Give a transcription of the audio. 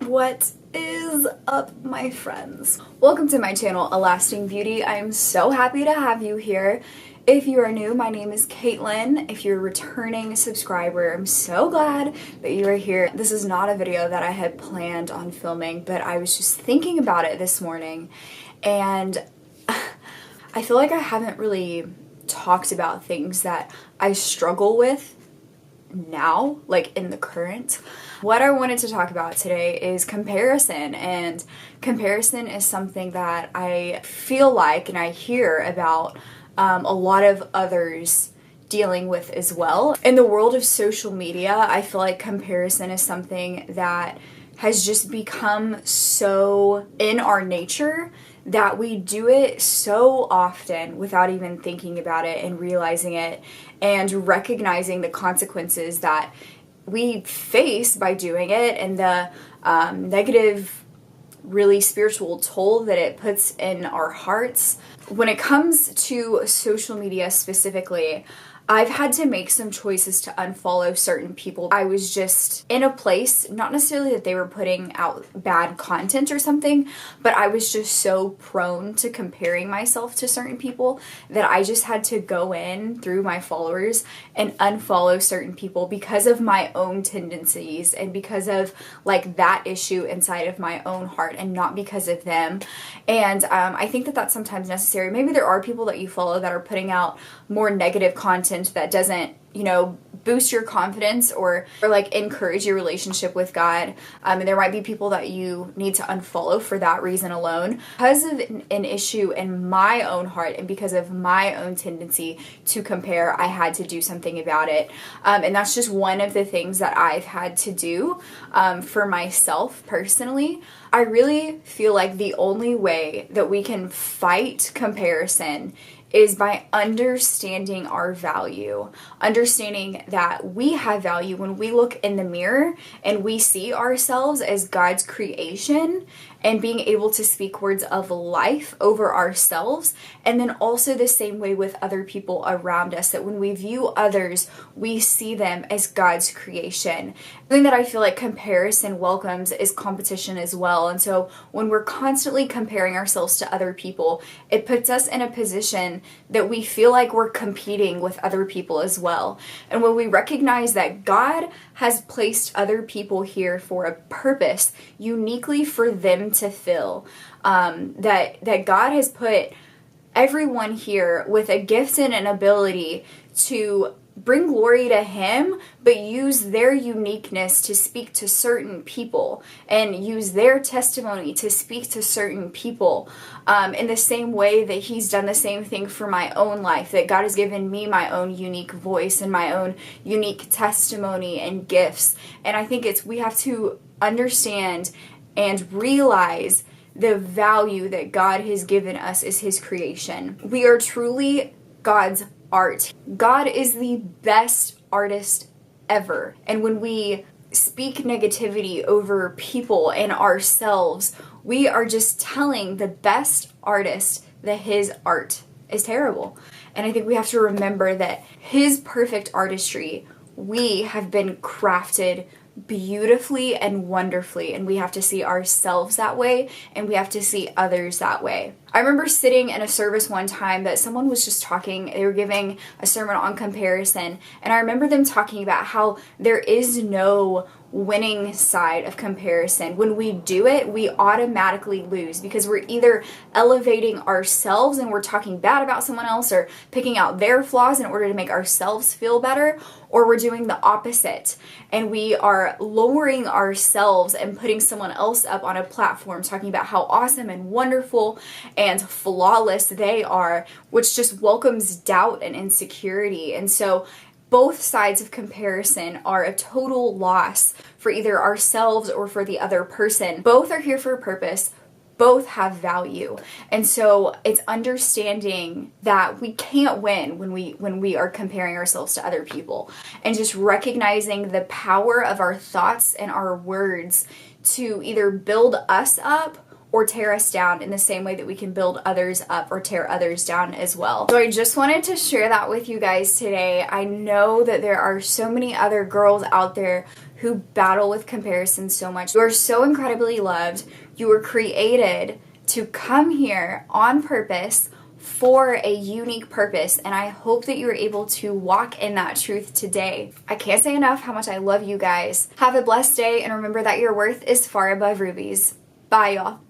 What is up, my friends? Welcome to my channel, A Lasting Beauty. I am so happy to have you here. If you are new, my name is Caitlin. If you're a returning subscriber, I'm so glad that you are here. This is not a video that I had planned on filming, but I was just thinking about it this morning, and I feel like I haven't really talked about things that I struggle with now, like in the current. What I wanted to talk about today is comparison, and comparison is something that I feel like and I hear about a lot of others dealing with as well. In the world of social media, I feel like comparison is something that has just become so in our nature that we do it so often without even thinking about it and realizing it and recognizing the consequences that we face by doing it, and the negative, really spiritual toll that it puts in our hearts. When it comes to social media specifically, I've had to make some choices to unfollow certain people. I was just in a place, not necessarily that they were putting out bad content or something, but I was just so prone to comparing myself to certain people that I just had to go in through my followers and unfollow certain people because of my own tendencies and because of like that issue inside of my own heart and not because of them. And I think that that's sometimes necessary. Maybe there are people that you follow that are putting out more negative content that doesn't, boost your confidence or like encourage your relationship with God. And there might be people that you need to unfollow for that reason alone. Because of an issue in my own heart and because of my own tendency to compare, I had to do something about it. And that's just one of the things that I've had to do for myself personally. I really feel like the only way that we can fight comparison is by understanding our value, understanding that we have value when we look in the mirror and we see ourselves as God's creation, and being able to speak words of life over ourselves. And then also the same way with other people around us, that when we view others, we see them as God's creation. The thing that I feel like comparison welcomes is competition as well. And so when we're constantly comparing ourselves to other people, it puts us in a position that we feel like we're competing with other people as well. And when we recognize that God has placed other people here for a purpose, uniquely for them to fill, that God has put everyone here with a gift and an ability to bring glory to Him, but use their uniqueness to speak to certain people and use their testimony to speak to certain people, in the same way that He's done the same thing for my own life, that God has given me my own unique voice and my own unique testimony and gifts. And I think we have to understand and realize the value that God has given us as His creation. We are truly God's art. God is the best artist ever. And when we speak negativity over people and ourselves, we are just telling the best artist that his art is terrible. And I think we have to remember that His perfect artistry, we have been crafted beautifully and wonderfully, and we have to see ourselves that way, and we have to see others that way. I remember sitting in a service one time that someone was just talking, they were giving a sermon on comparison, and I remember them talking about how there is no winning side of comparison. When we do it, we automatically lose because we're either elevating ourselves and we're talking bad about someone else or picking out their flaws in order to make ourselves feel better, or we're doing the opposite and we are lowering ourselves and putting someone else up on a platform talking about how awesome and wonderful and flawless they are, which just welcomes doubt and insecurity. And so both sides of comparison are a total loss for either ourselves or for the other person. Both are here for a purpose. Both have value. And so it's understanding that we can't win when we are comparing ourselves to other people, and just recognizing the power of our thoughts and our words to either build us up or tear us down in the same way that we can build others up or tear others down as well. So I just wanted to share that with you guys today. I know that there are so many other girls out there who battle with comparison so much. You are so incredibly loved. You were created to come here on purpose for a unique purpose, and I hope that you're able to walk in that truth today. I can't say enough how much I love you guys. Have a blessed day, and remember that your worth is far above rubies. Bye, y'all.